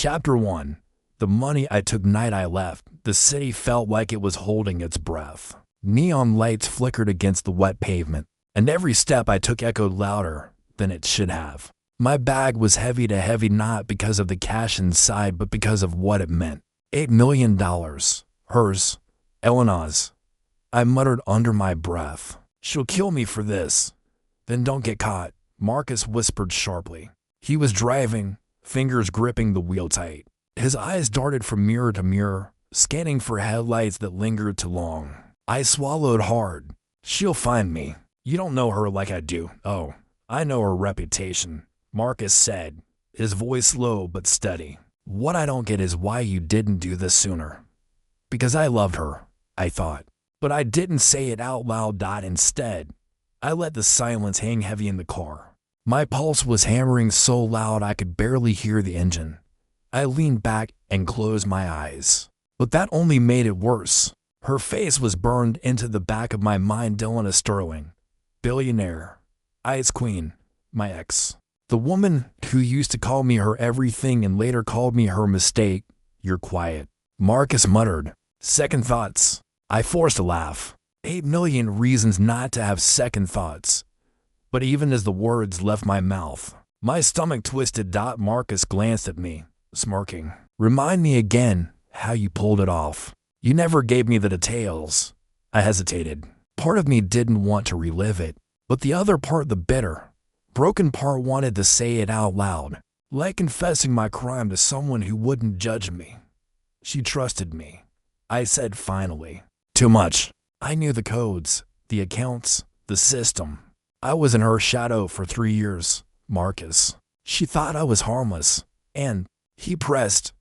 Chapter 1. The money I took night I left. The city felt like it was holding its breath. Neon lights flickered against the wet pavement, and every step I took echoed louder than it should have. My bag was heavy to heavy not because of the cash inside but because of what it meant. $8 million. Hers. Elena's. I muttered under my breath. She'll kill me for this. Then don't get caught, Marcus whispered sharply. He was driving, fingers gripping the wheel tight. His eyes darted from mirror to mirror, scanning for headlights that lingered too long. I swallowed hard. She'll find me. You don't know her like I do. Oh, I know her reputation, Marcus said, his voice low but steady. What I don't get is why you didn't do this sooner. Because I loved her, I thought. But I didn't say it out loud. Instead, I let the silence hang heavy in the car. My pulse was hammering so loud I could barely hear the engine. I leaned back and closed my eyes. But that only made it worse. Her face was burned into the back of my mind. Elena Sterling. Billionaire. Ice Queen. My ex. The woman who used to call me her everything and later called me her mistake. You're quiet, Marcus muttered. Second thoughts. I forced a laugh. 8 million reasons not to have second thoughts. But even as the words left my mouth, my stomach twisted. Marcus glanced at me, smirking. Remind me again how you pulled it off. You never gave me the details. I hesitated. Part of me didn't want to relive it, but the other part, the bitter, broken part, wanted to say it out loud, like confessing my crime to someone who wouldn't judge me. She trusted me, I said finally. Too much. I knew the codes, the accounts, the system. I was in her shadow for 3 years, Marcus. She thought I was harmless, and he pressed,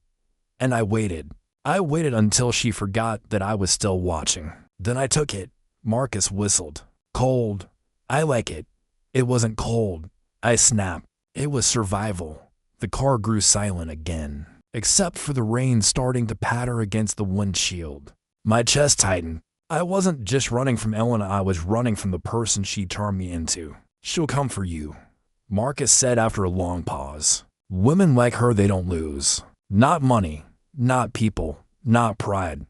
and I waited. I waited until she forgot that I was still watching. Then I took it. Marcus whistled. Cold. I like it. It wasn't cold. I snapped. It was survival. The car grew silent again, except for the rain starting to patter against the windshield. My chest tightened. I wasn't just running from Elena, I was running from the person she turned me into. She'll come for you, Marcus said after a long pause. Women like her, they don't lose. Not money, not people, not pride.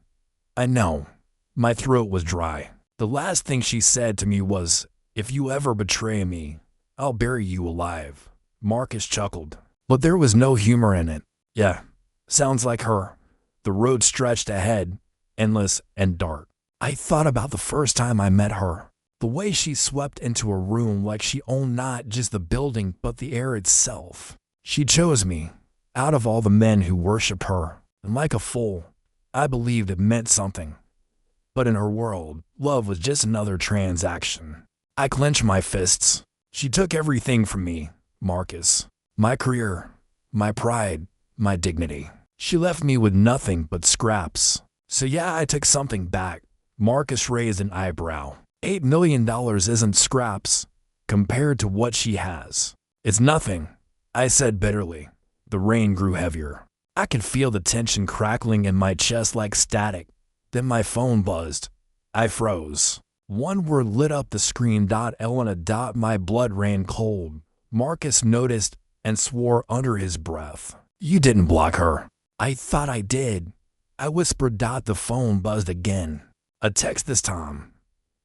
I know. My throat was dry. The last thing she said to me was, if you ever betray me, I'll bury you alive. Marcus chuckled. But there was no humor in it. Yeah, sounds like her. The road stretched ahead, endless and dark. I thought about the first time I met her. The way she swept into a room like she owned not just the building but the air itself. She chose me, out of all the men who worshipped her, and like a fool, I believed it meant something. But in her world, love was just another transaction. I clenched my fists. She took everything from me, Marcus. My career, my pride, my dignity. She left me with nothing but scraps. So yeah, I took something back. Marcus raised an eyebrow. $8 million isn't scraps compared to what she has. It's nothing, I said bitterly. The rain grew heavier. I could feel the tension crackling in my chest like static. Then my phone buzzed. I froze. One word lit up the screen. Elena. My blood ran cold. Marcus noticed and swore under his breath. You didn't block her. I thought I did. I whispered. The phone buzzed again. A text this time.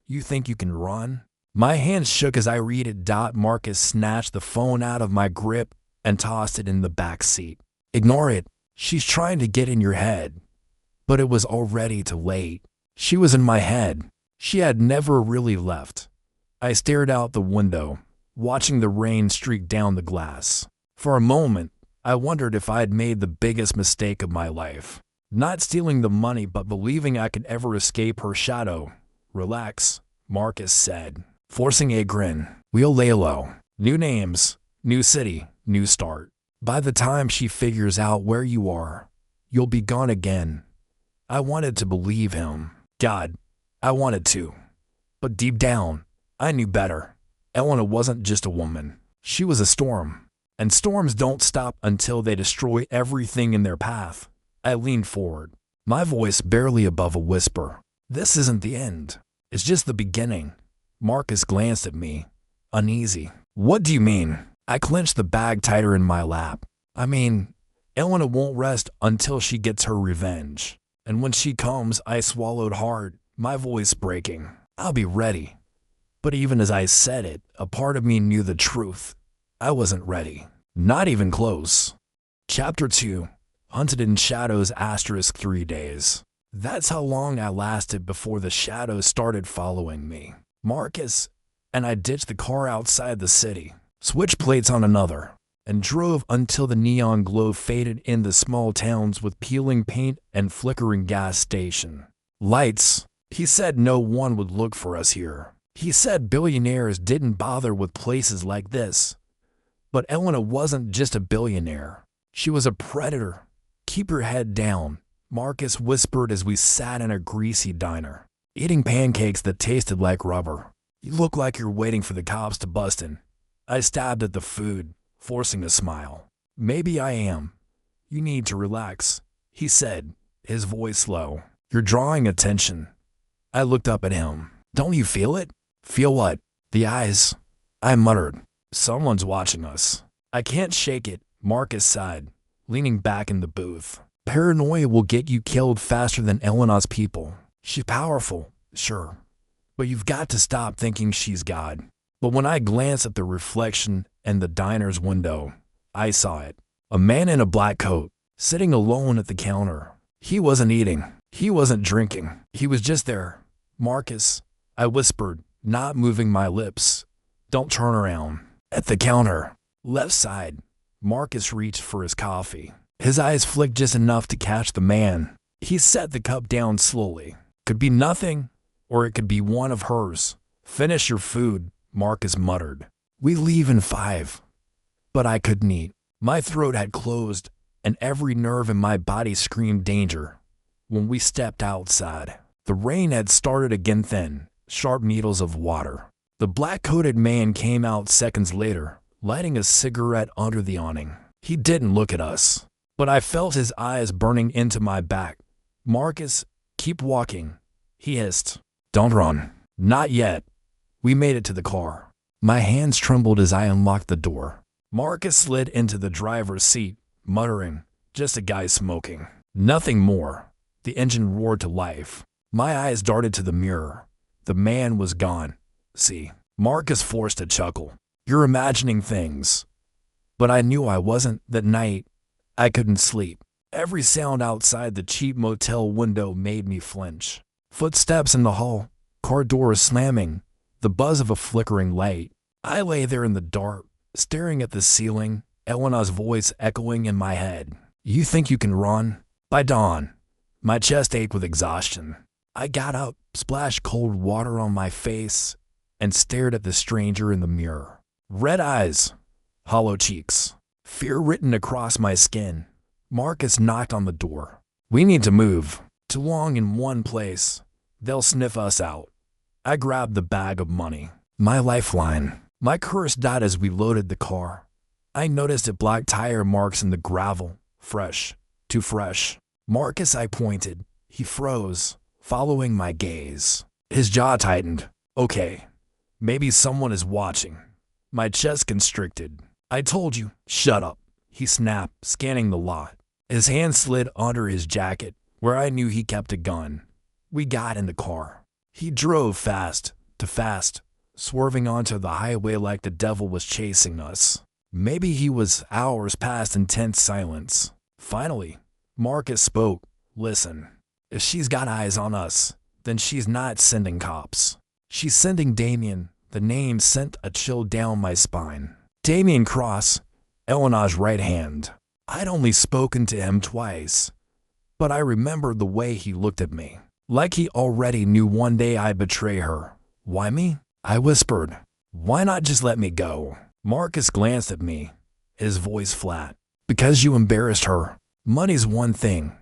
You think you can run? My hands shook as I read it. Marcus snatched the phone out of my grip and tossed it in the back seat. Ignore it. She's trying to get in your head. But it was already too late. She was in my head. She had never really left. I stared out the window, watching the rain streak down the glass. For a moment, I wondered if I had made the biggest mistake of my life. Not stealing the money, but believing I could ever escape her shadow. Relax, Marcus said, forcing a grin. We'll lay low. New names, new city, new start. By the time she figures out where you are, you'll be gone again. I wanted to believe him. God, I wanted to. But deep down, I knew better. Elena wasn't just a woman. She was a storm. And storms don't stop until they destroy everything in their path. I leaned forward, my voice barely above a whisper. This isn't the end. It's just the beginning. Marcus glanced at me, uneasy. What do you mean? I clenched the bag tighter in my lap. I mean, Elena won't rest until she gets her revenge. And when she comes, I swallowed hard, my voice breaking. I'll be ready. But even as I said it, a part of me knew the truth. I wasn't ready. Not even close. Chapter 2. Hunted in Shadows * 3 days. That's how long I lasted before the shadows started following me. Marcus and I ditched the car outside the city, switched plates on another, and drove until the neon glow faded in the small towns with peeling paint and flickering gas station lights. He said no one would look for us here. He said billionaires didn't bother with places like this. But Elena wasn't just a billionaire. She was a predator. Keep your head down, Marcus whispered as we sat in a greasy diner, eating pancakes that tasted like rubber. You look like you're waiting for the cops to bust in. I stabbed at the food, forcing a smile. Maybe I am. You need to relax, he said, his voice low. You're drawing attention. I looked up at him. Don't you feel it? Feel what? The eyes. I muttered. Someone's watching us. I can't shake it, Marcus sighed, leaning back in the booth. Paranoia will get you killed faster than Elena's people. She's powerful, sure. But you've got to stop thinking she's God. But when I glanced at the reflection in the diner's window, I saw it. A man in a black coat, sitting alone at the counter. He wasn't eating. He wasn't drinking. He was just there. Marcus, I whispered, not moving my lips. Don't turn around. At the counter, left side, Marcus reached for his coffee. His eyes flicked just enough to catch the man. He set the cup down slowly. Could be nothing, or it could be one of hers. Finish your food, Marcus muttered. We leave in 5. But I couldn't eat. My throat had closed, and every nerve in my body screamed danger. When we stepped outside, the rain had started again thin, sharp needles of water. The black-coated man came out seconds later, lighting a cigarette under the awning. He didn't look at us, but I felt his eyes burning into my back. Marcus, keep walking, he hissed. Don't run. Not yet. We made it to the car. My hands trembled as I unlocked the door. Marcus slid into the driver's seat, muttering, just a guy smoking. Nothing more. The engine roared to life. My eyes darted to the mirror. The man was gone. See, Marcus forced a chuckle. You're imagining things. But I knew I wasn't. That night, I couldn't sleep. Every sound outside the cheap motel window made me flinch. Footsteps in the hall, car doors slamming, the buzz of a flickering light. I lay there in the dark, staring at the ceiling, Elena's voice echoing in my head. You think you can run? By dawn. My chest ached with exhaustion. I got up, splashed cold water on my face, and stared at the stranger in the mirror. Red eyes, hollow cheeks, fear written across my skin. Marcus knocked on the door. We need to move. Too long in one place. They'll sniff us out. I grabbed the bag of money. My lifeline. My curse died as we loaded the car. I noticed the black tire marks in the gravel. Fresh. Too fresh. Marcus, I pointed. He froze, following my gaze. His jaw tightened. Okay. Maybe someone is watching. My chest constricted. I told you. Shut up. He snapped, scanning the lot. His hand slid under his jacket, where I knew he kept a gun. We got in the car. He drove fast, swerving onto the highway like the devil was chasing us. Maybe he was hours past intense silence. Finally, Marcus spoke. Listen, if she's got eyes on us, then she's not sending cops. She's sending Damian. The name sent a chill down my spine. Damian Cross, Elena's right hand. I'd only spoken to him twice, but I remembered the way he looked at me, like he already knew one day I'd betray her. Why me? I whispered. Why not just let me go? Marcus glanced at me, his voice flat. Because you embarrassed her. Money's one thing,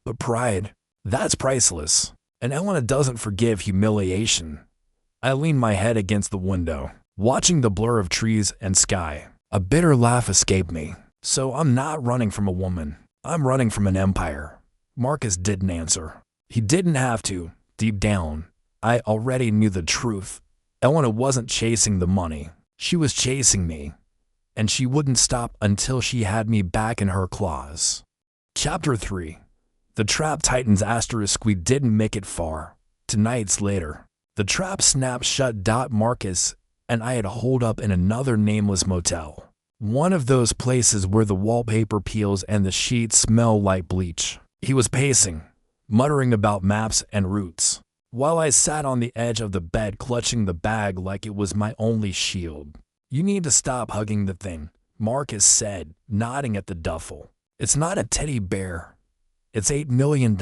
but pride, that's priceless. And Elena doesn't forgive humiliation. I leaned my head against the window, watching the blur of trees and sky. A bitter laugh escaped me. So I'm not running from a woman. I'm running from an empire. Marcus didn't answer. He didn't have to. Deep down, I already knew the truth. Elena wasn't chasing the money. She was chasing me. And she wouldn't stop until she had me back in her claws. Chapter 3. The trap tightens asterisk. We didn't make it far. 2 nights later, the trap snapped shut. Marcus and I had holed up in another nameless motel. One of those places where the wallpaper peels and the sheets smell like bleach. He was pacing, muttering about maps and routes, while I sat on the edge of the bed clutching the bag like it was my only shield. "You need to stop hugging the thing," Marcus said, nodding at the duffel. "It's not a teddy bear. It's $8 million.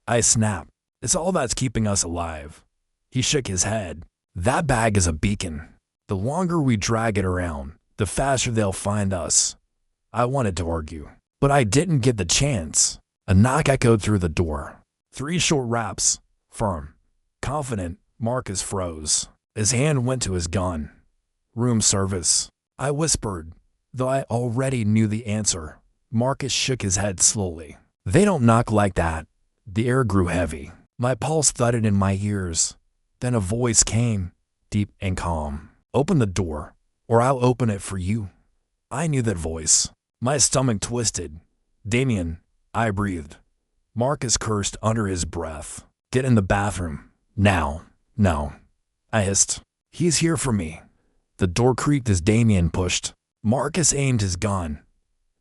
I snapped. "It's all that's keeping us alive." He shook his head. "That bag is a beacon. The longer we drag it around, the faster they'll find us." I wanted to argue, but I didn't get the chance. A knock echoed through the door. 3 short raps. Firm, confident. Marcus froze. His hand went to his gun. "Room service," I whispered, though I already knew the answer. Marcus shook his head slowly. "They don't knock like that." The air grew heavy. My pulse thudded in my ears. Then a voice came, deep and calm. "Open the door, or I'll open it for you." I knew that voice. My stomach twisted. "Damian," I breathed. Marcus cursed under his breath. "Get in the bathroom. Now." "No," I hissed. "He's here for me." The door creaked as Damian pushed. Marcus aimed his gun,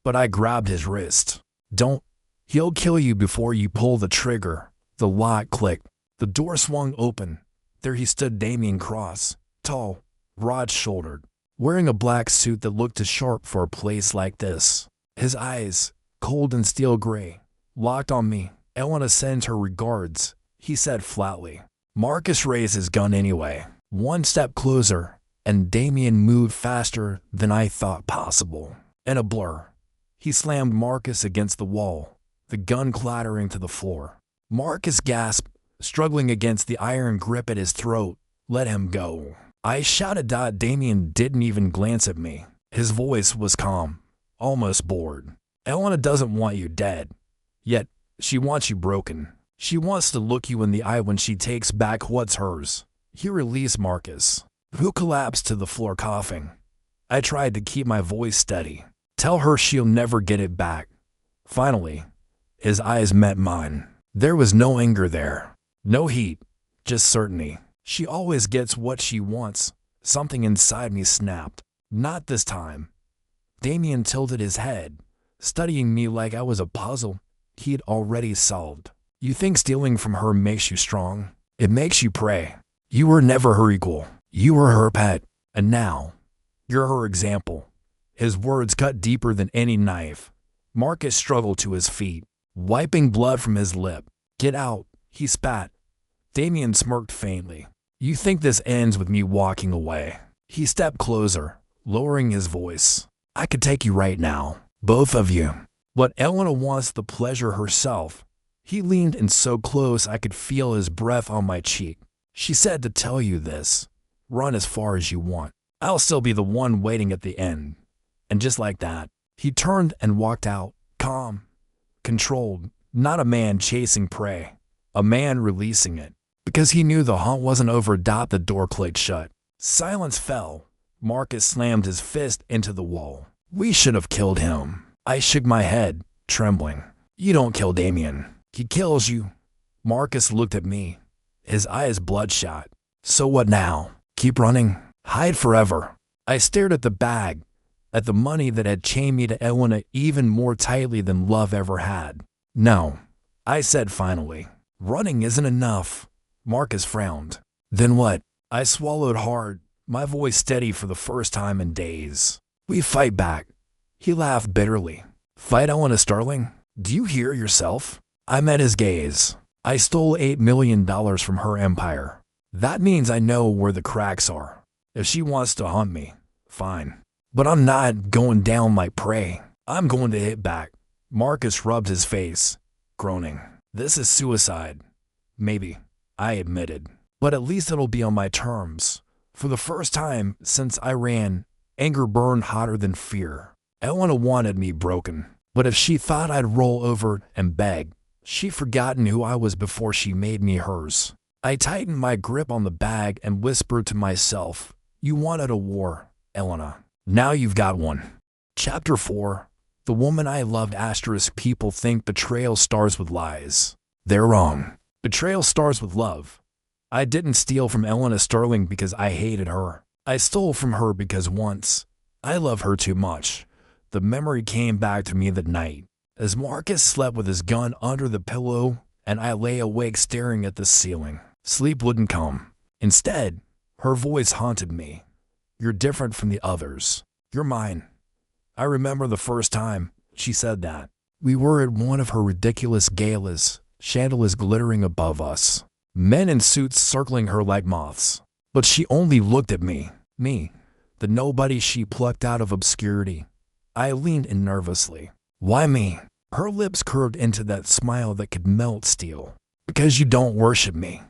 but I grabbed his wrist. "Don't. He'll kill you before you pull the trigger." The lock clicked. The door swung open. There he stood, Damian Cross, tall, broad-shouldered, wearing a black suit that looked too sharp for a place like this. His eyes, cold and steel gray, locked on me. "Elena sends her regards," he said flatly. Marcus raised his gun anyway. 1 step closer, and Damian moved faster than I thought possible. In a blur, he slammed Marcus against the wall, the gun clattering to the floor. Marcus gasped, struggling against the iron grip at his throat. "Let him go," I shouted. Damian didn't even glance at me. His voice was calm, almost bored. "Elena doesn't want you dead. Yet, she wants you broken. She wants to look you in the eye when she takes back what's hers." He released Marcus, who collapsed to the floor coughing. I tried to keep my voice steady. "Tell her she'll never get it back." Finally, his eyes met mine. There was no anger there, no heat, just certainty. "She always gets what she wants." Something inside me snapped. "Not this time." Damian tilted his head, studying me like I was a puzzle he'd already solved. "You think stealing from her makes you strong? It makes you prey. You were never her equal. You were her pet. And now, you're her example." His words cut deeper than any knife. Marcus struggled to his feet, wiping blood from his lip. "Get out," he spat. Damian smirked faintly. "You think this ends with me walking away?" He stepped closer, lowering his voice. "I could take you right now, both of you. But Elena wants the pleasure herself." He leaned in so close I could feel his breath on my cheek. "She said to tell you this. Run as far as you want. I'll still be the one waiting at the end." And just like that, he turned and walked out, calm, controlled, not a man chasing prey, a man releasing it, because he knew the hunt wasn't over. The door clicked shut. Silence fell. Marcus slammed his fist into the wall. "We should have killed him." I shook my head, trembling. "You don't kill Damian. He kills you." Marcus looked at me, his eyes bloodshot. "So what now? Keep running? Hide forever?" I stared at the bag, at the money that had chained me to Elena even more tightly than love ever had. "No," I said finally. "Running isn't enough." Marcus frowned. "Then what?" I swallowed hard, my voice steady for the first time in days. "We fight back." He laughed bitterly. "Fight Elena Sterling? Do you hear yourself?" I met his gaze. "I stole $8 million from her empire. That means I know where the cracks are. If she wants to hunt me, fine. But I'm not going down like prey. I'm going to hit back." Marcus rubbed his face, groaning. "This is suicide." "Maybe," I admitted. "But at least it'll be on my terms." For the first time since I ran, anger burned hotter than fear. Elena wanted me broken. But if she thought I'd roll over and beg, she'd forgotten who I was before she made me hers. I tightened my grip on the bag and whispered to myself, "You wanted a war, Elena. Now you've got one." Chapter 4. The woman I loved. People think betrayal starts with lies. They're wrong. Betrayal starts with love. I didn't steal from Elena Sterling because I hated her. I stole from her because once I loved her too much. The memory came back to me that night, as Marcus slept with his gun under the pillow and I lay awake staring at the ceiling. Sleep wouldn't come. Instead, her voice haunted me. You're different from the others. You're mine. I remember the first time she said that. We were at one of her ridiculous galas, chandeliers glittering above us, men in suits circling her like moths. But she only looked at me, the nobody she plucked out of obscurity. I leaned in nervously. Why me? Her lips curved into that smile that could melt steel. Because you don't worship me.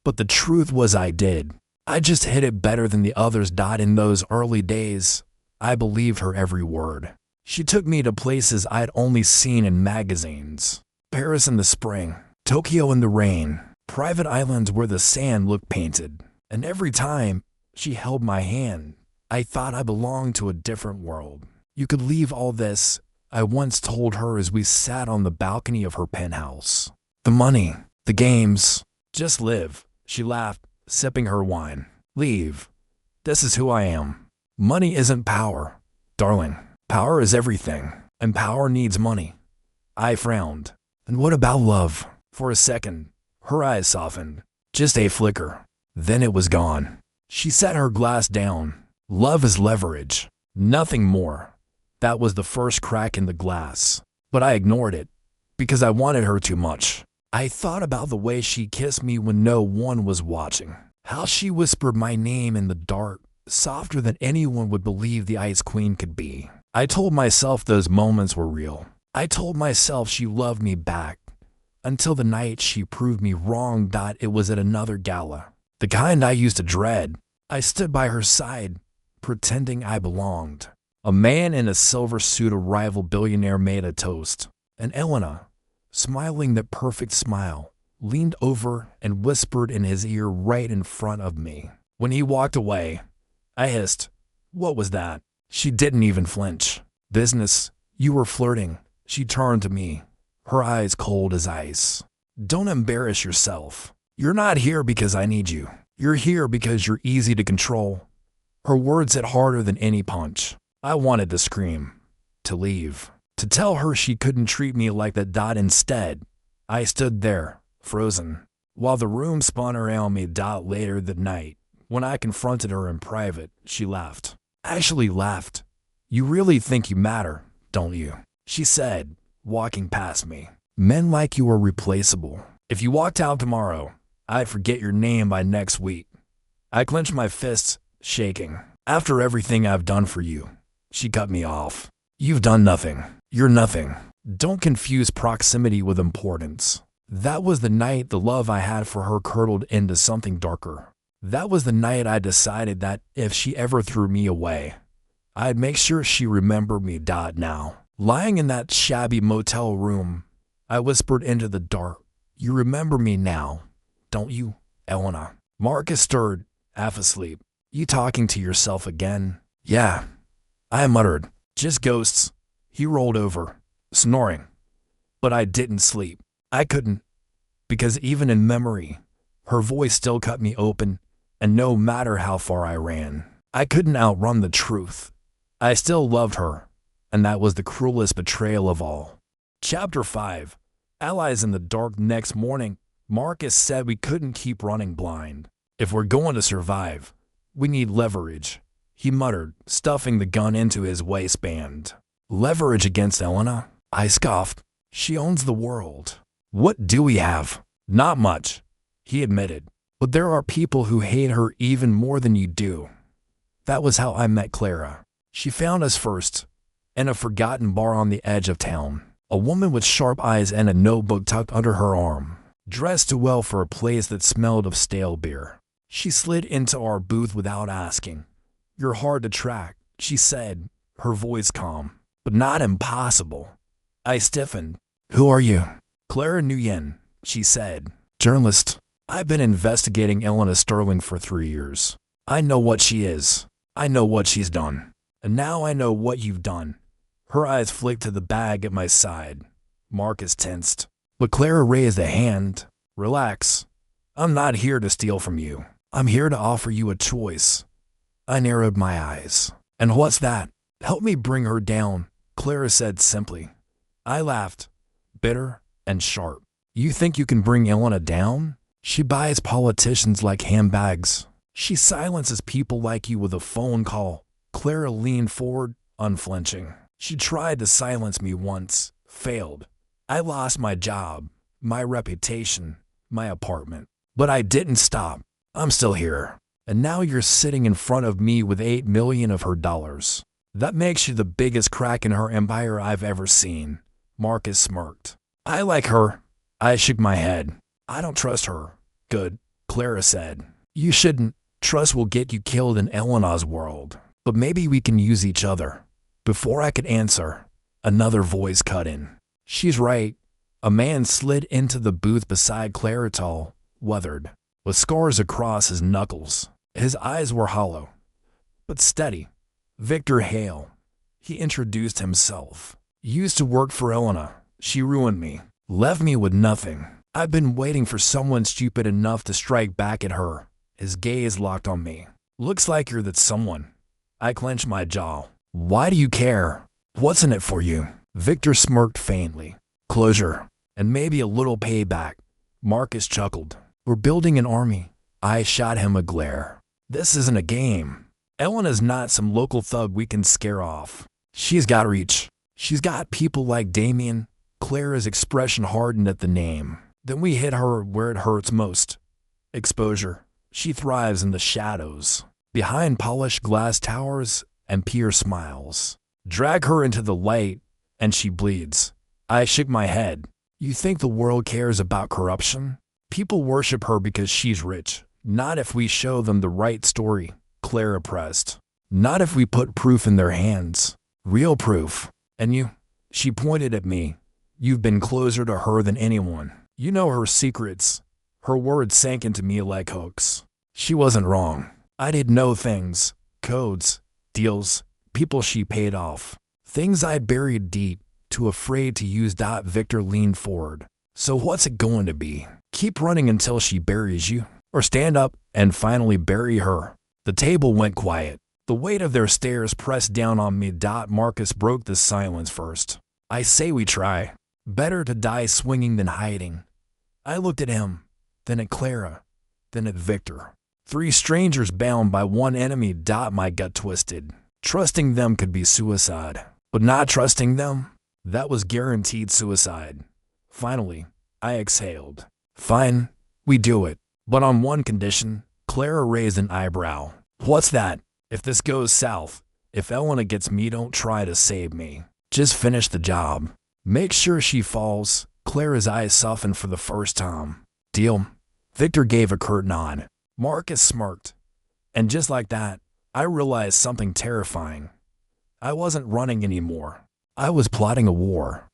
But the truth was I did. I just hid it better than the others. In those early days, I believed her every word. She took me to places I'd only seen in magazines. Paris in the spring, Tokyo in the rain, private islands where the sand looked painted. And every time she held my hand, I thought I belonged to a different world. You could leave all this, I once told her as we sat on the balcony of her penthouse. The money, the games, just live. She laughed, sipping her wine. Leave. This is who I am. Money isn't power, darling. Power is everything, and power needs money. I frowned. And what about love? For a second, her eyes softened. Just a flicker. Then it was gone. She set her glass down. Love is leverage. Nothing more. That was the first crack in the glass. But I ignored it, because I wanted her too much. I thought about the way she kissed me when no one was watching. How she whispered my name in the dark, softer than anyone would believe the Ice Queen could be. I told myself those moments were real. I told myself she loved me back. Until the night she proved me wrong. It was at another gala. The kind I used to dread. I stood by her side, pretending I belonged. A man in a silver suit, a rival billionaire, made a toast. And Elena, smiling that perfect smile, leaned over and whispered in his ear right in front of me. When he walked away, I hissed, "What was that?" She didn't even flinch. "Business. You were flirting." She turned to me, her eyes cold as ice. "Don't embarrass yourself. You're not here because I need you. You're here because you're easy to control." Her words hit harder than any punch. I wanted to scream, to leave, to tell her she couldn't treat me like that. Instead, I stood there, frozen, while the room spun around me. Later that night, when I confronted her in private, she laughed. Actually laughed. "You really think you matter, don't you?" she said, walking past me. "Men like you are replaceable. If you walked out tomorrow, I'd forget your name by next week." I clenched my fists, shaking. "After everything I've done for you," she cut me off. "You've done nothing. You're nothing. Don't confuse proximity with importance." That was the night the love I had for her curdled into something darker. That was the night I decided that if she ever threw me away, I'd make sure she remembered me. Now, lying in that shabby motel room, I whispered into the dark, "You remember me now, don't you, Elena?" Marcus stirred, half asleep. "You talking to yourself again?" "Yeah," I muttered. "Just ghosts." He rolled over, snoring. But I didn't sleep. I couldn't, because even in memory, her voice still cut me open, and no matter how far I ran, I couldn't outrun the truth. I still loved her, and that was the cruelest betrayal of all. Chapter 5. Allies in the dark. Next morning, Marcus said we couldn't keep running blind. "If we're going to survive, we need leverage," he muttered, stuffing the gun into his waistband. "Leverage against Elena?" I scoffed. "She owns the world." "What do we have?" "Not much," he admitted. "But there are people who hate her even more than you do." That was how I met Clara. She found us first, in a forgotten bar on the edge of town. A woman with sharp eyes and a notebook tucked under her arm, dressed too well for a place that smelled of stale beer. She slid into our booth without asking. "You're hard to track," she said, her voice calm, "but not impossible." I stiffened. "Who are you?" "Clara Nguyen," she said. "Journalist. I've been investigating Elena Sterling for 3 years. I know what she is. I know what she's done. And now I know what you've done." Her eyes flicked to the bag at my side. Marcus tensed. But Clara raised a hand. Relax. I'm not here to steal from you. I'm here to offer you a choice. I narrowed my eyes. And what's that? Help me bring her down, Clara said simply. I laughed, bitter and sharp. You think you can bring Elena down? She buys politicians like handbags. She silences people like you with a phone call. Clara leaned forward, unflinching. She tried to silence me once, failed. I lost my job, my reputation, my apartment. But I didn't stop. I'm still here. And now you're sitting in front of me with 8 million of her dollars. That makes you the biggest crack in her empire I've ever seen. Marcus smirked. I like her. I shook my head. I don't trust her. Good, Clara said. You shouldn't. Trust will get you killed in Elena's world. But maybe we can use each other. Before I could answer, another voice cut in. She's right. A man slid into the booth beside Clara, tall, weathered, with scars across his knuckles. His eyes were hollow, but steady. Victor Hale. He introduced himself. Used to work for Elena. She ruined me. Left me with nothing. I've been waiting for someone stupid enough to strike back at her. His gaze locked on me. Looks like you're that someone. I clenched my jaw. Why do you care? What's in it for you? Victor smirked faintly. Closure. And maybe a little payback. Marcus chuckled. We're building an army. I shot him a glare. This isn't a game. Elena's not some local thug we can scare off. She's got reach. She's got people like Damian. Clara's expression hardened at the name. Then we hit her where it hurts most. Exposure. She thrives in the shadows, behind polished glass towers and pure smiles. Drag her into the light, and she bleeds. I shook my head. You think the world cares about corruption? People worship her because she's rich. Not if we show them the right story, Clara pressed. Not if we put proof in their hands. Real proof. And you? She pointed at me. You've been closer to her than anyone. You know her secrets. Her words sank into me like hooks. She wasn't wrong. I did know things. Codes. Deals. People she paid off. Things I buried deep, too afraid to use. Victor leaned forward. So what's it going to be? Keep running until she buries you? Or stand up and finally bury her? The table went quiet. The weight of their stares pressed down on me. Marcus broke the silence first. I say we try. Better to die swinging than hiding. I looked at him, then at Clara, then at Victor. 3 strangers bound by one enemy. My gut twisted. Trusting them could be suicide. But not trusting them? That was guaranteed suicide. Finally, I exhaled. Fine, we do it. But on one condition. Clara raised an eyebrow. What's that? If this goes south, if Elena gets me, don't try to save me. Just finish the job. Make sure she falls. Clara's eyes softened for the first time. Deal. Victor gave a curt nod. Marcus smirked. And just like that, I realized something terrifying. I wasn't running anymore. I was plotting a war.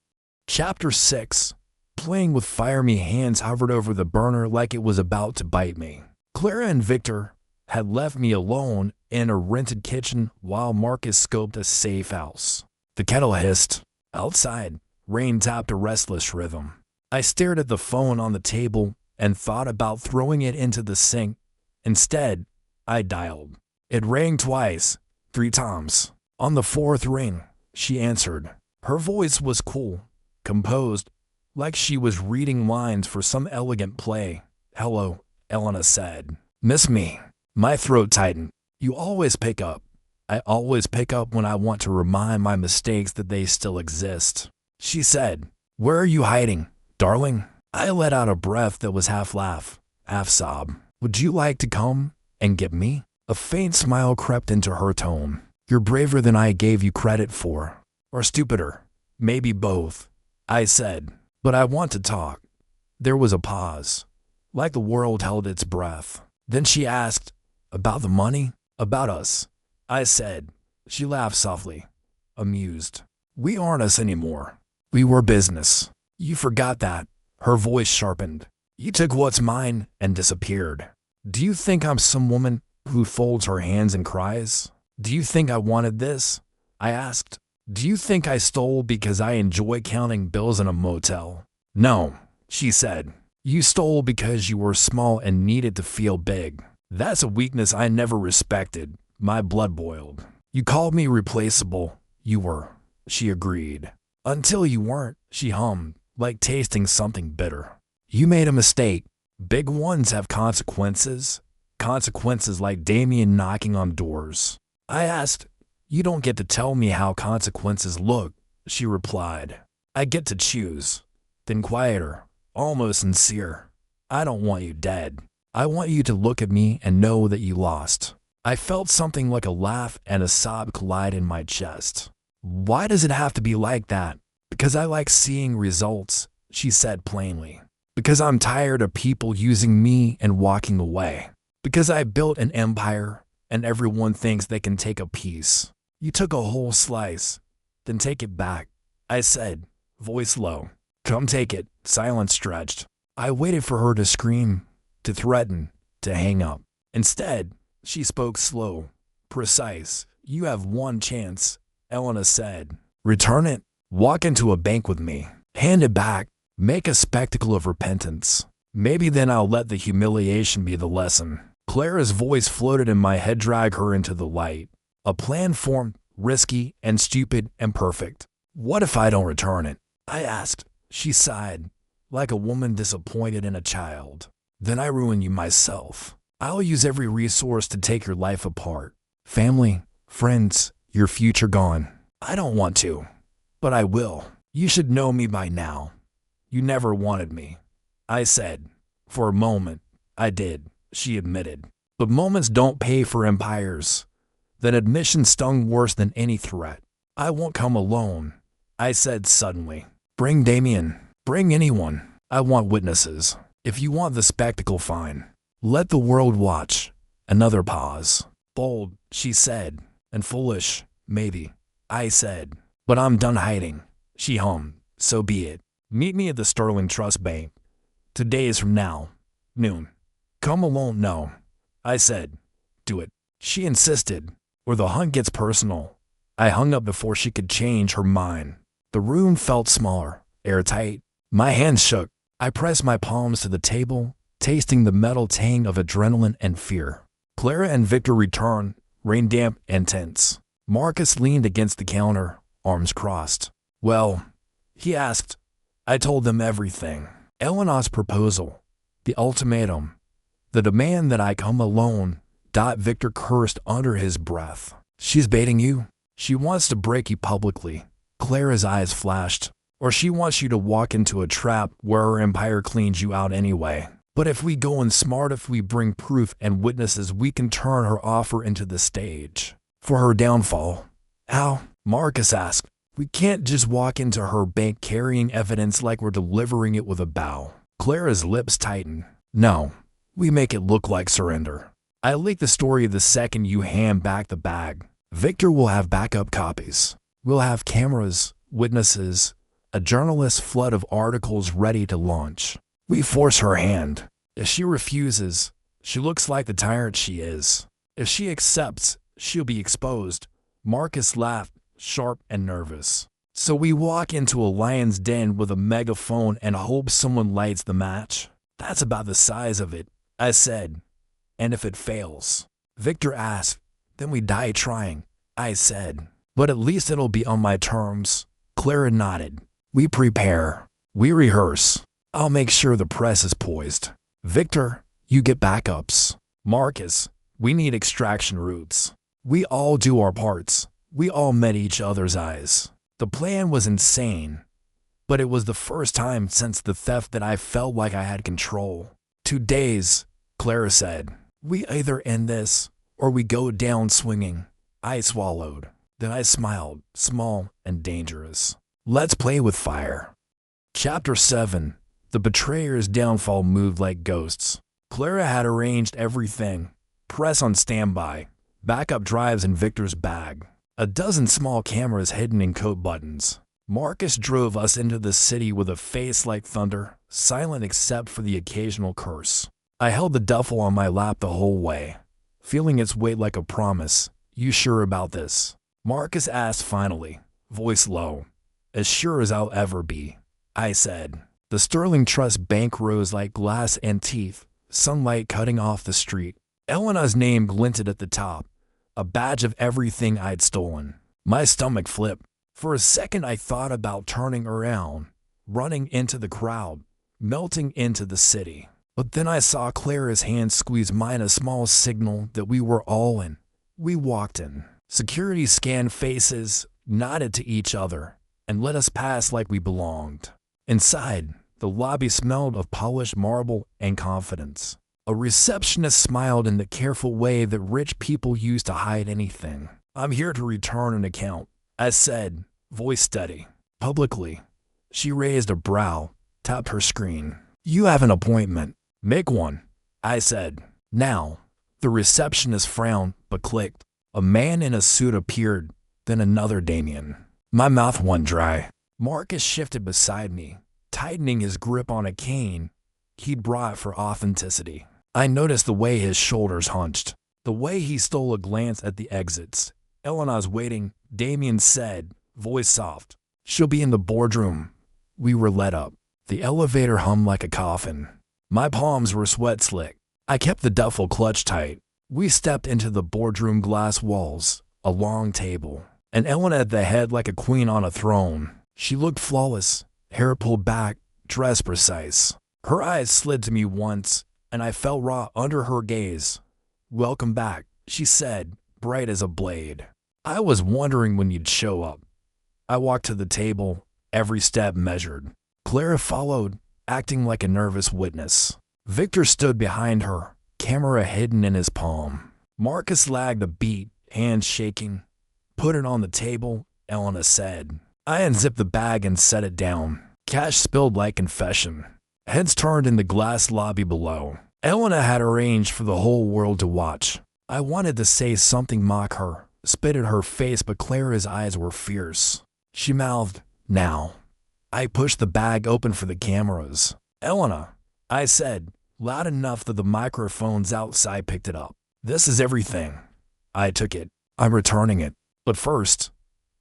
Chapter 6. Playing with fire. My hands hovered over the burner like it was about to bite me. Clara and Victor had left me alone in a rented kitchen while Marcus scoped a safe house. The kettle hissed. Outside, rain tapped a restless rhythm. I stared at the phone on the table and thought about throwing it into the sink. Instead, I dialed. It rang twice, 3 times. On the 4th ring, she answered. Her voice was cool, composed, like she was reading lines for some elegant play. Hello, Elena said. Miss me? My throat tightened. You always pick up. I always pick up when I want to remind my mistakes that they still exist. She said, Where are you hiding, darling? I let out a breath that was half laugh, half sob. Would you like to come and get me? A faint smile crept into her tone. You're braver than I gave you credit for. Or stupider. Maybe both. I said, but I want to talk. There was a pause, like the world held its breath. Then she asked, about the money? About us? I said. She laughed softly, amused. We aren't us anymore. We were business. You forgot that. Her voice sharpened. You took what's mine and disappeared. Do you think I'm some woman who folds her hands and cries? Do you think I wanted this? I asked. Do you think I stole because I enjoy counting bills in a motel? No, she said. You stole because you were small and needed to feel big. That's a weakness I never respected. My blood boiled. You called me replaceable. You were, she agreed. Until you weren't, she hummed, like tasting something bitter. You made a mistake. Big ones have consequences. Consequences like Damian knocking on doors. I asked, you don't get to tell me how consequences look, she replied. I get to choose. Then quieter, almost sincere. I don't want you dead. I want you to look at me and know that you lost. I felt something like a laugh and a sob collide in my chest. Why does it have to be like that? Because I like seeing results, she said plainly. Because I'm tired of people using me and walking away. Because I built an empire and everyone thinks they can take a piece. You took a whole slice, then take it back, I said, voice low. Come take it, silence stretched. I waited for her to scream, to threaten, to hang up. Instead, she spoke slow, precise. You have one chance, Elena said. Return it. Walk into a bank with me. Hand it back. Make a spectacle of repentance. Maybe then I'll let the humiliation be the lesson. Clara's voice floated in my head, drag her into the light. A plan formed, risky and stupid and perfect. What if I don't return it? I asked. She sighed, like a woman disappointed in a child. Then I ruin you myself. I'll use every resource to take your life apart. Family, friends, your future gone. I don't want to, but I will. You should know me by now. You never wanted me, I said. For a moment, I did, she admitted. But moments don't pay for empires. That admission stung worse than any threat. I won't come alone, I said suddenly. Bring Damian. Bring anyone. I want witnesses. If you want the spectacle, fine. Let the world watch. Another pause. Bold, she said. And foolish, maybe, I said. But I'm done hiding. She hummed. So be it. Meet me at the Sterling Trust Bank. 2 days from now. Noon. Come alone, no. I said. Do it. She insisted. Or the hunt gets personal. I hung up before she could change her mind. The room felt smaller, airtight. My hands shook. I pressed my palms to the table, tasting the metal tang of adrenaline and fear. Clara and Victor returned, rain damp and tense. Marcus leaned against the counter, arms crossed. Well, he asked. I told them everything. Elena's proposal, the ultimatum, the demand that I come alone. Victor cursed under his breath. She's baiting you. She wants to break you publicly. Clara's eyes flashed. Or she wants you to walk into a trap where her empire cleans you out anyway. But if we go in smart, if we bring proof and witnesses, we can turn her offer into the stage for her downfall. How? Marcus asked. We can't just walk into her bank carrying evidence like we're delivering it with a bow. Clara's lips tightened. No, we make it look like surrender. I leak the story the second you hand back the bag. Victor will have backup copies. We'll have cameras, witnesses, a journalist's flood of articles ready to launch. We force her hand. If she refuses, she looks like the tyrant she is. If she accepts, she'll be exposed. Marcus laughed, sharp and nervous. So we walk into a lion's den with a megaphone and hope someone lights the match? That's about the size of it, I said. And if it fails? Victor asked. Then we die trying, I said. But at least it'll be on my terms. Clara nodded. We prepare. We rehearse. I'll make sure the press is poised. Victor, you get backups. Marcus, we need extraction routes. We all do our parts. We all met each other's eyes. The plan was insane, but it was the first time since the theft that I felt like I had control. 2 days, Clara said. We either end this or we go down swinging. I swallowed. Then I smiled, small and dangerous. Let's play with fire. Chapter 7. The betrayer's downfall moved like ghosts. Clara had arranged everything. Press on standby. Backup drives in Victor's bag. A dozen small cameras hidden in coat buttons. Marcus drove us into the city with a face like thunder, silent except for the occasional curse. I held the duffel on my lap the whole way, feeling its weight like a promise. You sure about this? Marcus asked finally. voice low. As sure as I'll ever be, I said. The Sterling Trust Bank rose like glass and teeth, sunlight cutting off the street. Elena's name glinted at the top, a badge of everything I'd stolen. My stomach flipped. For a second I thought about turning around, running into the crowd, melting into the city. But then I saw Clara's hand squeeze mine, a small signal that we were all in. We walked in. Security scanned faces, nodded to each other, and let us pass like we belonged. Inside, the lobby smelled of polished marble and confidence. A receptionist smiled in the careful way that rich people use to hide anything. I'm here to return an account, I said, voice steady. Publicly. She raised a brow, tapped her screen. You have an appointment. Make one, I said. Now. The receptionist frowned, but clicked. A man in a suit appeared, then another Damian. My mouth went dry. Marcus shifted beside me, tightening his grip on a cane he'd brought for authenticity. I noticed the way his shoulders hunched, the way he stole a glance at the exits. Elena's waiting, Damian said, voice soft. She'll be in the boardroom. We were let up. The elevator hummed like a coffin. My palms were sweat slick. I kept the duffel clutched tight. We stepped into the boardroom, glass walls, a long table, and Elena at the head like a queen on a throne. She looked flawless, hair pulled back, dress precise. Her eyes slid to me once, and I felt raw under her gaze. Welcome back, she said, bright as a blade. I was wondering when you'd show up. I walked to the table, every step measured. Clara followed, acting like a nervous witness. Victor stood behind her, camera hidden in his palm. Marcus lagged a beat, hands shaking. Put it on the table, Elena said. I unzipped the bag and set it down. Cash spilled like confession. Heads turned in the glass lobby below. Elena had arranged for the whole world to watch. I wanted to say something, mock her, spit at her face, but Clara's eyes were fierce. She mouthed, now. I pushed the bag open for the cameras. Elena, I said, loud enough that the microphones outside picked it up. This is everything. I took it. I'm returning it. But first,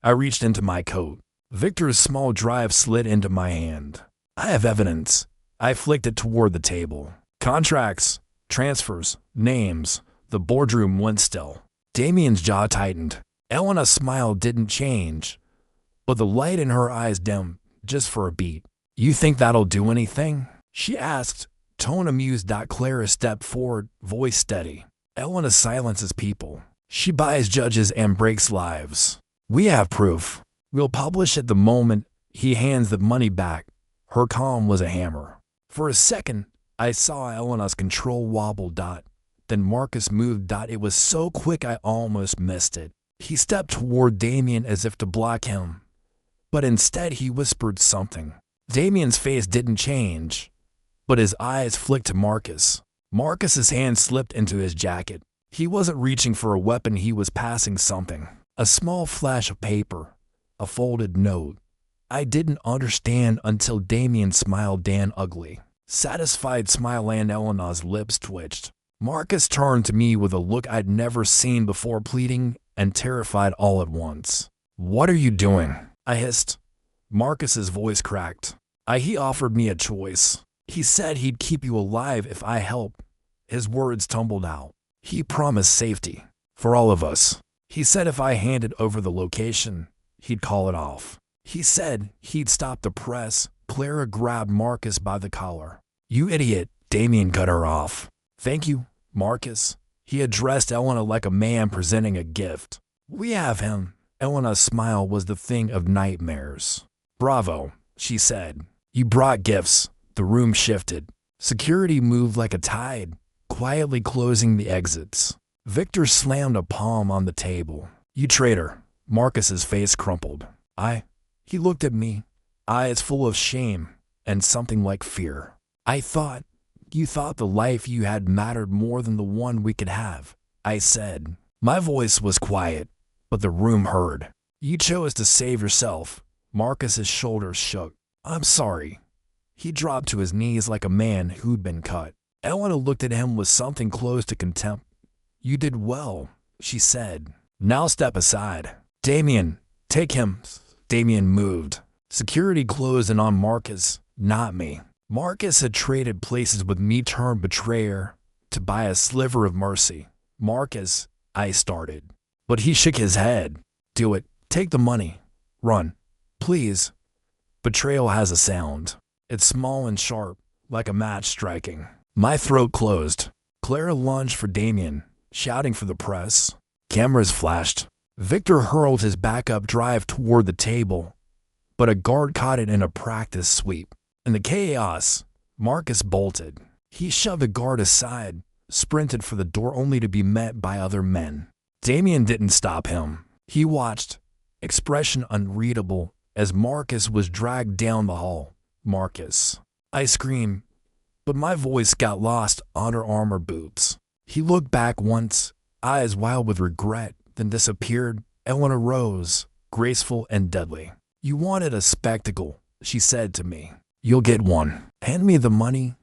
I reached into my coat. Victor's small drive slid into my hand. I have evidence. I flicked it toward the table. Contracts, transfers, names. The boardroom went still. Damian's jaw tightened. Elena's smile didn't change, but the light in her eyes dimmed, just for a beat. You think that'll do anything? She asked, tone amused. Clara stepped forward, voice steady. Elena silences people. She buys judges and breaks lives. We have proof. We'll publish it the moment he hands the money back. Her calm was a hammer. For a second, I saw Elena's control wobble. Then Marcus moved. It was so quick I almost missed it. He stepped toward Damian as if to block him, but instead he whispered something. Damian's face didn't change, but his eyes flicked to Marcus. Marcus's hand slipped into his jacket. He wasn't reaching for a weapon, he was passing something. A small flash of paper, a folded note. I didn't understand until Damian smiled, ugly. Satisfied smile, and Elena's lips twitched. Marcus turned to me with a look I'd never seen before, pleading and terrified all at once. What are you doing? I hissed. Marcus's voice cracked. He offered me a choice. He said he'd keep you alive if I helped. His words tumbled out. He promised safety. For all of us. He said if I handed over the location, he'd call it off. He said he'd stop the press. Clara grabbed Marcus by the collar. You idiot, Damian cut her off. Thank you, Marcus. He addressed Elena like a man presenting a gift. We have him. Elena's smile was the thing of nightmares. Bravo, she said. You brought gifts. The room shifted. Security moved like a tide, quietly closing the exits. Victor slammed a palm on the table. You traitor. Marcus's face crumpled. He looked at me, eyes full of shame and something like fear. You thought the life you had mattered more than the one we could have, I said. My voice was quiet, but the room heard. You chose to save yourself. Marcus's shoulders shook. I'm sorry. He dropped to his knees like a man who'd been cut. Elena looked at him with something close to contempt. You did well, she said. Now step aside. Damian, take him, Damian moved. Security closed in on Marcus, not me. Marcus had traded places with me turned betrayer to buy a sliver of mercy. Marcus, I started. But he shook his head. Do it. Take the money. Run. Please. Betrayal has a sound. It's small and sharp, like a match striking. My throat closed. Clara lunged for Damian, shouting for the press. Cameras flashed. Victor hurled his backup drive toward the table, but a guard caught it in a practice sweep. In the chaos, Marcus bolted. He shoved a guard aside, sprinted for the door only to be met by other men. Damian didn't stop him. He watched, expression unreadable, as Marcus was dragged down the hall. Marcus. I screamed, but my voice got lost under armor boots. He looked back once, eyes wild with regret, then disappeared. Elena rose, graceful and deadly. You wanted a spectacle, she said to me. You'll get one. Hand me the money.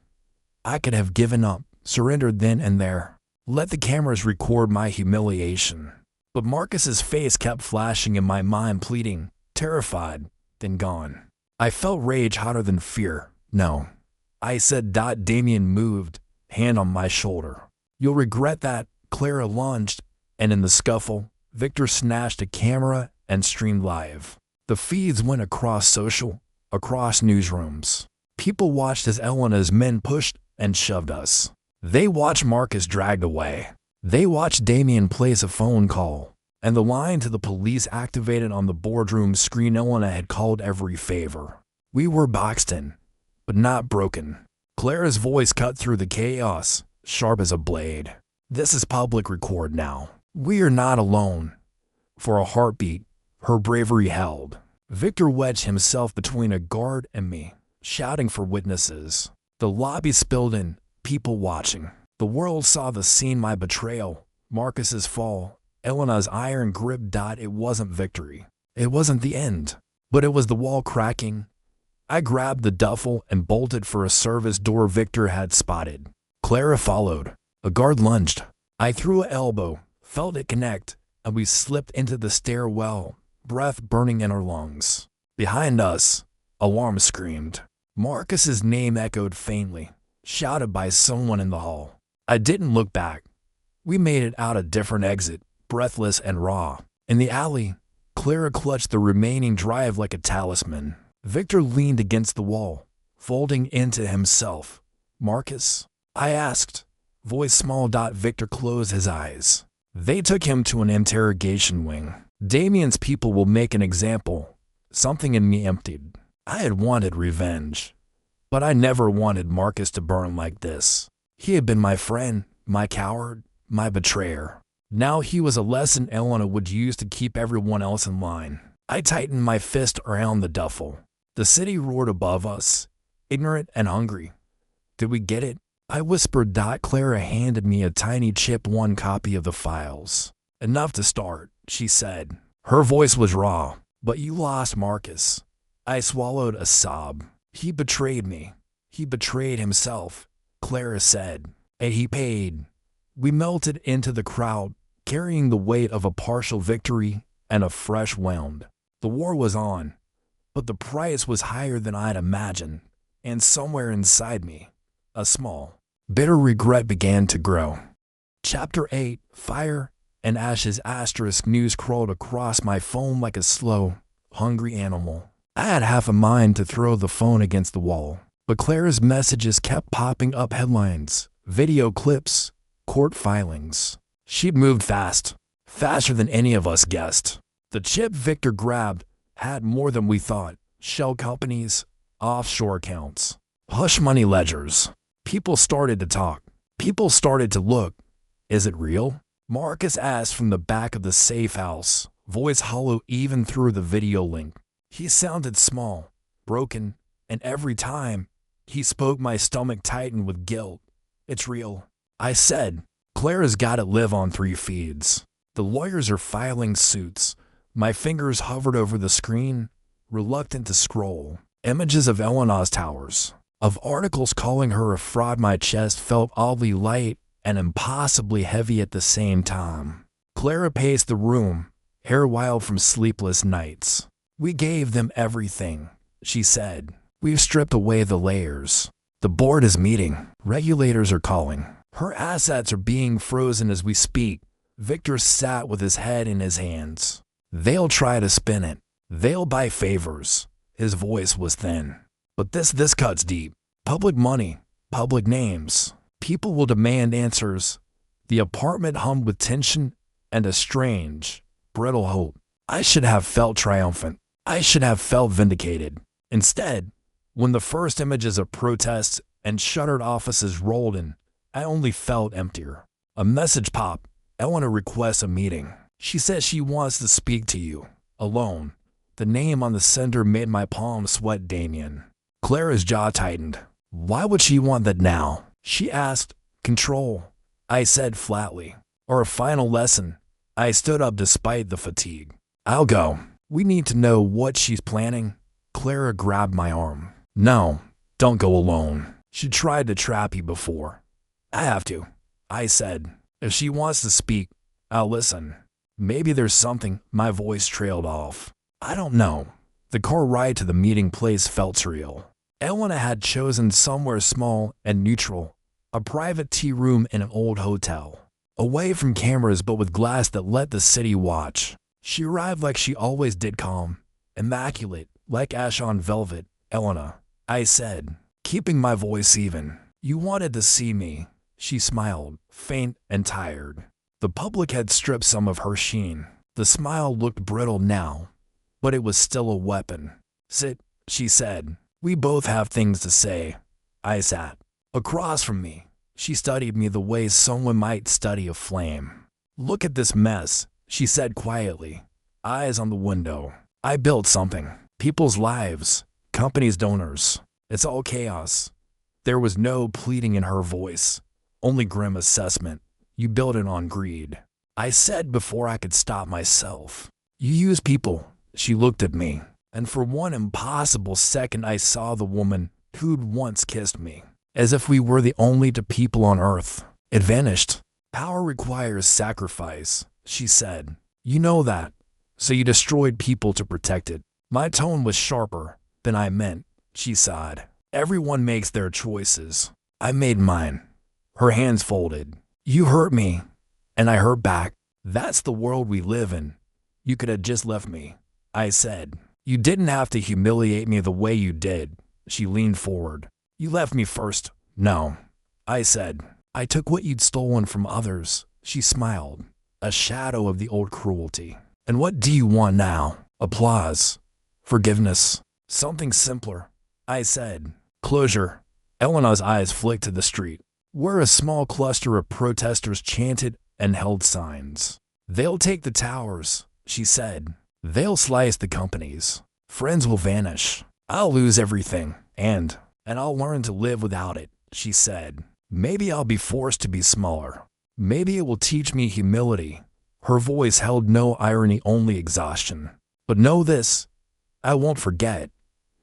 I could have given up, surrendered then and there. Let the cameras record my humiliation. But Marcus's face kept flashing in my mind, pleading, terrified, then gone. I felt rage hotter than fear. No. I said. Damian moved, hand on my shoulder. You'll regret that. Clara lunged, and in the scuffle, Victor snatched a camera and streamed live. The feeds went across social, across newsrooms. People watched as Elena's men pushed and shoved us. They watched Marcus dragged away. They watched Damian place a phone call, and the line to the police activated on the boardroom screen. Elena had called every favor. We were boxed in, but not broken. Clara's voice cut through the chaos, sharp as a blade. This is public record now. We are not alone. For a heartbeat, her bravery held. Victor wedged himself between a guard and me, shouting for witnesses. The lobby spilled in, people watching. The world saw the scene, my betrayal, Marcus's fall, Elena's iron grip. It wasn't victory. It wasn't the end, but it was the wall cracking. I grabbed the duffel and bolted for a service door Victor had spotted. Clara followed. A guard lunged. I threw an elbow, felt it connect, and we slipped into the stairwell, breath burning in our lungs. Behind us, alarm screamed. Marcus's name echoed faintly, shouted by someone in the hall. I didn't look back. We made it out a different exit, breathless and raw. In the alley, Clara clutched the remaining drive like a talisman. Victor leaned against the wall, folding into himself. Marcus? I asked, voice small. Victor closed his eyes. They took him to an interrogation wing. Damian's people will make an example. Something in me emptied. I had wanted revenge, but I never wanted Marcus to burn like this. He had been my friend, my coward, my betrayer. Now he was a lesson Elena would use to keep everyone else in line. I tightened my fist around the duffel. The city roared above us, ignorant and hungry. Did we get it? I whispered. Clara handed me a tiny chip, one copy of the files. Enough to start, she said. Her voice was raw. But you lost Marcus. I swallowed a sob. He betrayed me. He betrayed himself, Clara said. And he paid. We melted into the crowd, carrying the weight of a partial victory and a fresh wound. The war was on, but the price was higher than I'd imagined. And somewhere inside me, a small, bitter regret began to grow. Chapter 8, Fire and Ashes. * News crawled across my phone like a slow, hungry animal. I had half a mind to throw the phone against the wall, but Clara's messages kept popping up: headlines, video clips, court filings. She'd moved fast, faster than any of us guessed. The chip Victor grabbed had more than we thought: shell companies, offshore accounts, hush money ledgers. People started to talk. People started to look. Is it real? Marcus asked from the back of the safe house, voice hollow even through the video link. He sounded small, broken, and every time he spoke my stomach tightened with guilt. It's real, I said. Clara's gotta live on 3 feeds. The lawyers are filing suits. My fingers hovered over the screen, reluctant to scroll. Images of Elena's towers, of articles calling her a fraud. My chest felt oddly light and impossibly heavy at the same time. Clara paced the room, hair wild from sleepless nights. We gave them everything, she said. We've stripped away the layers. The board is meeting. Regulators are calling. Her assets are being frozen as we speak. Victor sat with his head in his hands. They'll try to spin it. They'll buy favors. His voice was thin. But this cuts deep. Public money, public names. People will demand answers. The apartment hummed with tension and a strange, brittle hope. I should have felt triumphant. I should have felt vindicated. Instead, when the first images of protests and shuttered offices rolled in, I only felt emptier. A message popped. Elena requests a meeting. She says she wants to speak to you, alone. The name on the sender made my palms sweat. Damian. Clara's jaw tightened. Why would she want that now? She asked. Control, I said flatly. Or a final lesson. I stood up despite the fatigue. I'll go. We need to know what she's planning. Clara grabbed my arm. No, don't go alone. She tried to trap you before. I have to, I said. If she wants to speak, I'll listen. Maybe there's something. My voice trailed off. I don't know. The car ride to the meeting place felt surreal. Elena had chosen somewhere small and neutral, a private tea room in an old hotel, away from cameras but with glass that let the city watch. She arrived like she always did, calm, immaculate, like ash on velvet. Elena, I said, keeping my voice even. You wanted to see me. She smiled, faint and tired. The public had stripped some of her sheen. The smile looked brittle now, but it was still a weapon. Sit, she said. We both have things to say. I sat. Across from me, she studied me the way someone might study a flame. Look at this mess, she said quietly, eyes on the window. I built something. People's lives, companies' donors. It's all chaos. There was no pleading in her voice, only grim assessment. You built it on greed. I said before I could stop myself. You use people. She looked at me, and for one impossible second I saw the woman who'd once kissed me. As if we were the only two people on earth. It vanished. Power requires sacrifice, she said. You know that. So you destroyed people to protect it. My tone was sharper than I meant, she sighed. Everyone makes their choices. I made mine. Her hands folded. You hurt me, and I hurt back. That's the world we live in. You could have just left me, I said. You didn't have to humiliate me the way you did. She leaned forward. You left me first. No, I said. I took what you'd stolen from others. She smiled, a shadow of the old cruelty. And what do you want now? Applause. Forgiveness. Something simpler, I said. Closure. Elena's eyes flicked to the street, where a small cluster of protesters chanted and held signs. They'll take the towers, she said. They'll slice the companies. Friends will vanish. I'll lose everything, and I'll learn to live without it, she said. Maybe I'll be forced to be smaller. Maybe it will teach me humility. Her voice held no irony, only exhaustion. But know this, I won't forget.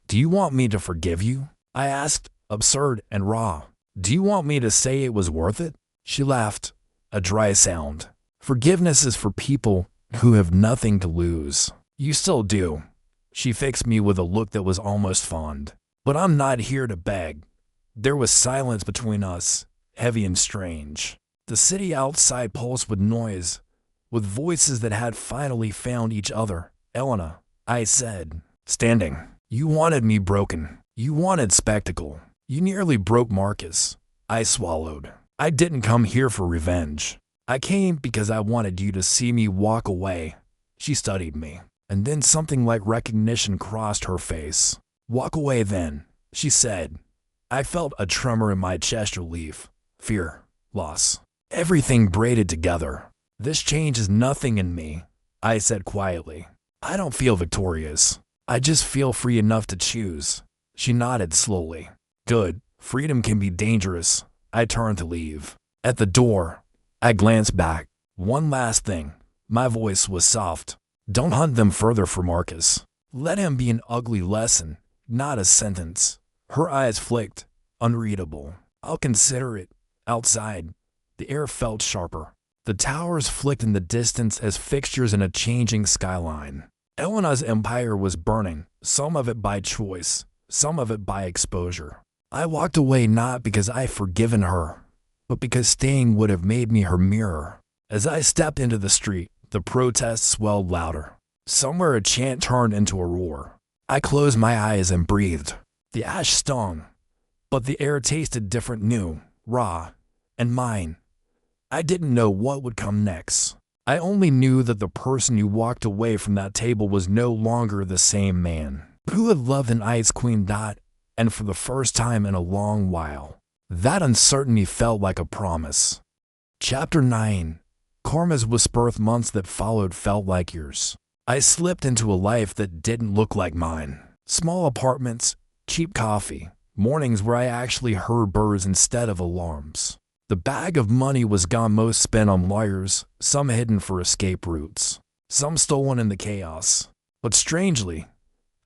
Do you want me to forgive you? I asked, absurd and raw. Do you want me to say it was worth it? She laughed, a dry sound. Forgiveness is for people who have nothing to lose. You still do. She fixed me with a look that was almost fond. But I'm not here to beg. There was silence between us, heavy and strange. The city outside pulsed with noise, with voices that had finally found each other. Elena, I said, standing. You wanted me broken. You wanted spectacle. You nearly broke Marcus. I swallowed. I didn't come here for revenge. I came because I wanted you to see me walk away. She studied me, and then something like recognition crossed her face. Walk away then, she said. I felt a tremor in my chest, relief, fear, loss. Everything braided together. This change is nothing in me, I said quietly. I don't feel victorious. I just feel free enough to choose. She nodded slowly. Good. Freedom can be dangerous. I turned to leave. At the door, I glanced back. One last thing. My voice was soft. Don't hunt them further for Marcus. Let him be an ugly lesson, not a sentence. Her eyes flicked, unreadable. I'll consider it. Outside, the air felt sharper. The towers flicked in the distance as fixtures in a changing skyline. Elena's empire was burning, some of it by choice, some of it by exposure. I walked away not because I'd forgiven her, but because staying would have made me her mirror. As I stepped into the street, the protests swelled louder. Somewhere a chant turned into a roar. I closed my eyes and breathed. The ash stung, but the air tasted different, new, raw, and mine. I didn't know what would come next. I only knew that the person who walked away from that table was no longer the same man who had loved an ice queen and for the first time in a long while. That uncertainty felt like a promise. Chapter 9. Karma's whisper. Months that followed felt like years. I slipped into a life that didn't look like mine. Small apartments, cheap coffee, mornings where I actually heard birds instead of alarms. The bag of money was gone, most spent on lawyers, some hidden for escape routes, some stolen in the chaos. But strangely,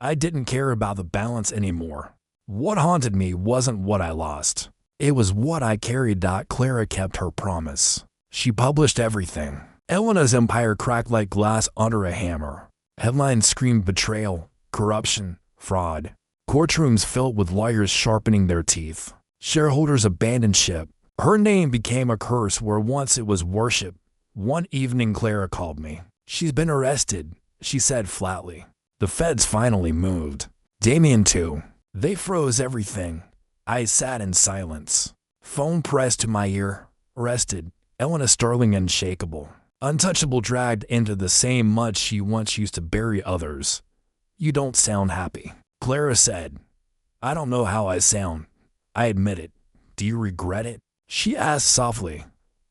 I didn't care about the balance anymore. What haunted me wasn't what I lost. It was what I carried. Clara kept her promise. She published everything. Elena's empire cracked like glass under a hammer. Headlines screamed betrayal, corruption, fraud. Courtrooms filled with lawyers sharpening their teeth. Shareholders abandoned ship. Her name became a curse where once it was worship. One evening Clara called me. "She's been arrested," she said flatly. The feds finally moved. Damian too. They froze everything. I sat in silence. Phone pressed to my ear. Arrested. Elena Sterling unshakable. Untouchable, dragged into the same mud she once used to bury others. "You don't sound happy," Clara said. "I don't know how I sound. I admit it. Do you regret it?" She asked softly.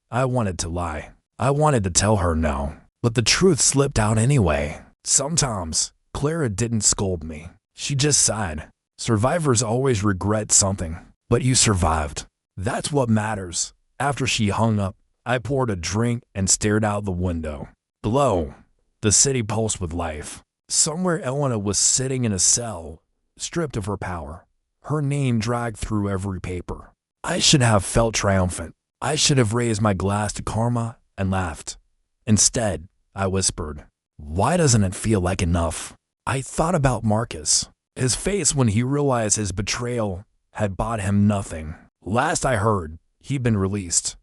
I wanted to lie. I wanted to tell her no. But the truth slipped out anyway. Sometimes, Clara didn't scold me. She just sighed. Survivors always regret something. But you survived. That's what matters. After she hung up, I poured a drink and stared out the window. Below, the city pulsed with life. Somewhere Elena was sitting in a cell, stripped of her power. Her name dragged through every paper. I should have felt triumphant. I should have raised my glass to karma and laughed. Instead, I whispered, "Why doesn't it feel like enough?" I thought about Marcus, his face when he realized his betrayal had bought him nothing. Last I heard, he'd been released,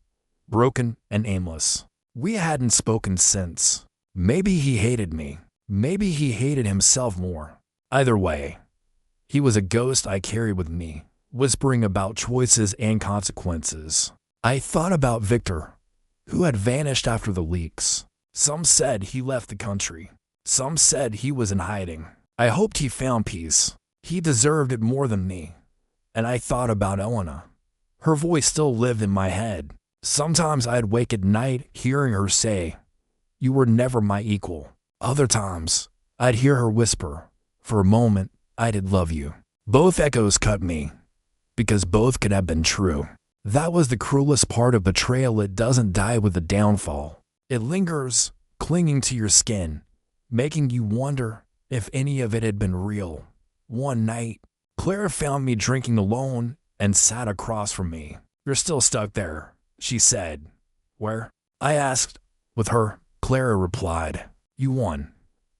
broken and aimless. We hadn't spoken since. Maybe he hated me. Maybe he hated himself more. Either way, he was a ghost I carried with me, whispering about choices and consequences. I thought about Victor, who had vanished after the leaks. Some said he left the country. Some said he was in hiding. I hoped he found peace. He deserved it more than me. And I thought about Elena. Her voice still lived in my head. Sometimes I'd wake at night hearing her say, "You were never my equal." Other times, I'd hear her whisper, "For a moment, I did love you." Both echoes cut me, because both could have been true. That was the cruelest part of betrayal. It doesn't die with the downfall. It lingers, clinging to your skin, making you wonder if any of it had been real. One night, Clara found me drinking alone and sat across from me. "You're still stuck there," she said. "Where?" I asked. "With her," Clara replied. "You won.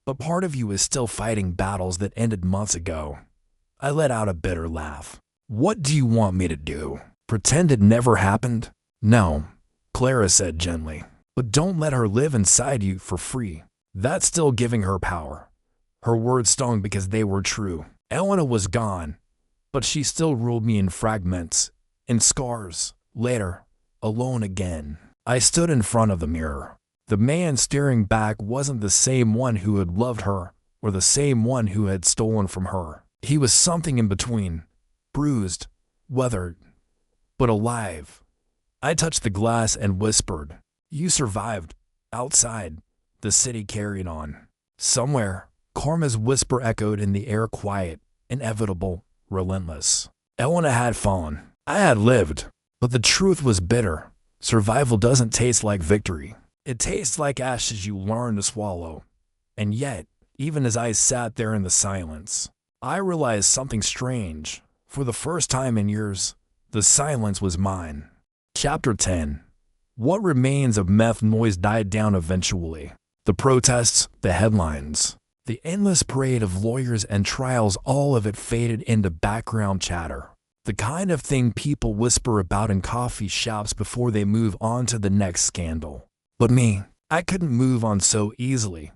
But part of you is still fighting battles that ended months ago." I let out a bitter laugh. "What do you want me to do? Pretend it never happened?" "No," Clara said gently. "But don't let her live inside you for free. That's still giving her power." Her words stung because they were true. Elena was gone, but she still ruled me in fragments, in scars. Later, alone again, I stood in front of the mirror. The man staring back wasn't the same one who had loved her or the same one who had stolen from her. He was something in between, bruised, weathered, but alive. I touched the glass and whispered, "You survived." Outside, the city carried on. Somewhere, karma's whisper echoed in the air, quiet, inevitable, relentless. Elena had fallen. I had lived. But the truth was bitter. Survival doesn't taste like victory. It tastes like ashes you learn to swallow. And yet, even as I sat there in the silence, I realized something strange. For the first time in years, the silence was mine. Chapter 10. What remains of meth noise died down eventually. The protests, the headlines, The endless parade of lawyers and trials, all of it faded into background chatter. The kind of thing people whisper about in coffee shops before they move on to the next scandal. But me, I couldn't move on so easily.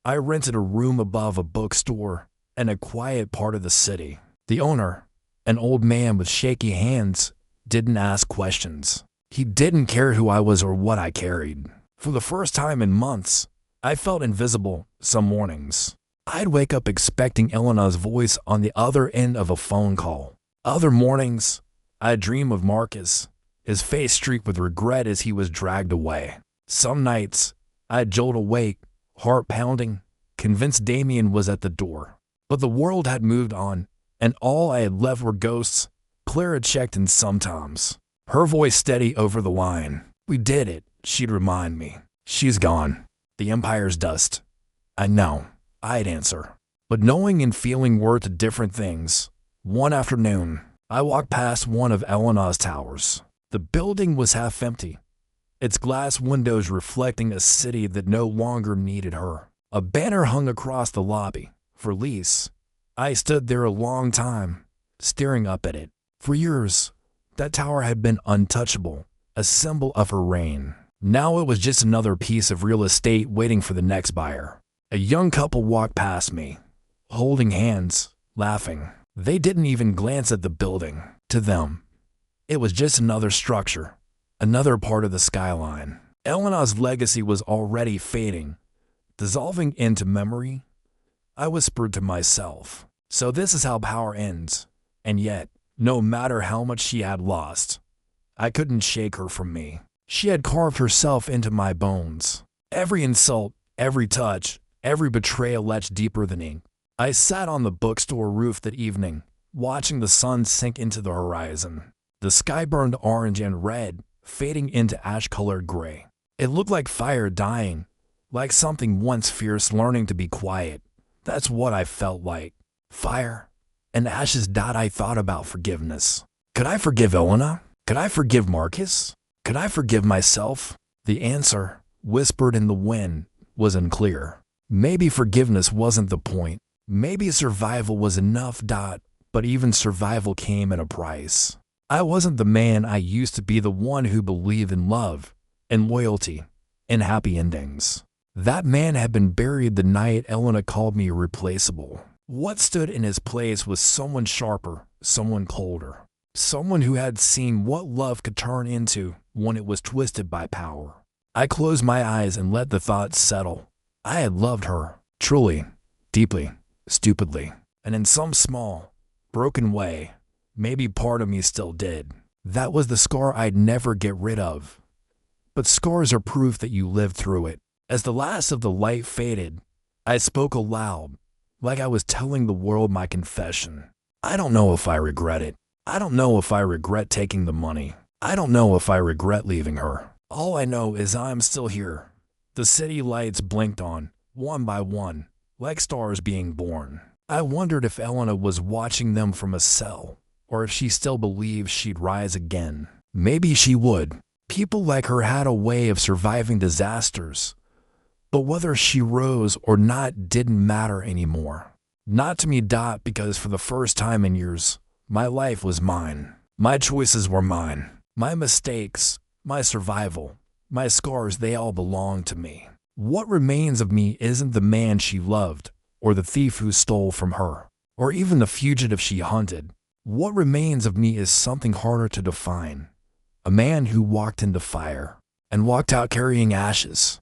I rented a room above a bookstore in a quiet part of the city. The owner, an old man with shaky hands, didn't ask questions. He didn't care who I was or what I carried. For the first time in months, I felt invisible some mornings. I'd wake up expecting Elena's voice on the other end of a phone call. Other mornings, I'd dream of Marcus, his face streaked with regret as he was dragged away. Some nights, I'd jolt awake, heart pounding, convinced Damian was at the door. But the world had moved on, and all I had left were ghosts. Clara checked in sometimes, her voice steady over the line. "We did it," she'd remind me. "She's gone. The empire's dust." I know, I'd answer. But knowing and feeling were two different things. One afternoon, I walked past one of Elena's towers. The building was half empty, its glass windows reflecting a city that no longer needed her. A banner hung across the lobby, for lease. I stood there a long time, staring up at it. For years, that tower had been untouchable, a symbol of her reign. Now it was just another piece of real estate waiting for the next buyer. A young couple walked past me, holding hands, laughing. They didn't even glance at the building. To them, it was just another structure, another part of the skyline. Elena's legacy was already fading, dissolving into memory. I whispered to myself, so this is how power ends. And yet, no matter how much she had lost, I couldn't shake her from me. She had carved herself into my bones. Every insult, every touch, every betrayal etched deeper than ink. I sat on the bookstore roof that evening, watching the sun sink into the horizon. The sky burned orange and red, fading into ash-colored gray. It looked like fire dying, like something once fierce learning to be quiet. That's what I felt like. Fire and ashes. I thought about forgiveness. Could I forgive Elena? Could I forgive Marcus? Could I forgive myself? The answer, whispered in the wind, was unclear. Maybe forgiveness wasn't the point. Maybe survival was enough. But even survival came at a price. I wasn't the man I used to be, the one who believed in love and loyalty and happy endings. That man had been buried the night Elena called me irreplaceable. What stood in his place was someone sharper, someone colder, someone who had seen what love could turn into when it was twisted by power. I closed my eyes and let the thoughts settle. I had loved her, truly, deeply, stupidly, and in some small, broken way, maybe part of me still did. That was the scar I'd never get rid of. But scars are proof that you lived through it. As the last of the light faded, I spoke aloud, like I was telling the world my confession. I don't know if I regret it. I don't know if I regret taking the money. I don't know if I regret leaving her. All I know is I'm still here. The city lights blinked on, one by one, like stars being born. I wondered if Elena was watching them from a cell, or if she still believed she'd rise again. Maybe she would. People like her had a way of surviving disasters. But whether she rose or not didn't matter anymore. Not to me. Because for the first time in years, my life was mine. My choices were mine. My mistakes, my survival, my scars, they all belong to me. What remains of me isn't the man she loved, or the thief who stole from her, or even the fugitive she hunted. What remains of me is something harder to define. A man who walked into fire and walked out carrying ashes.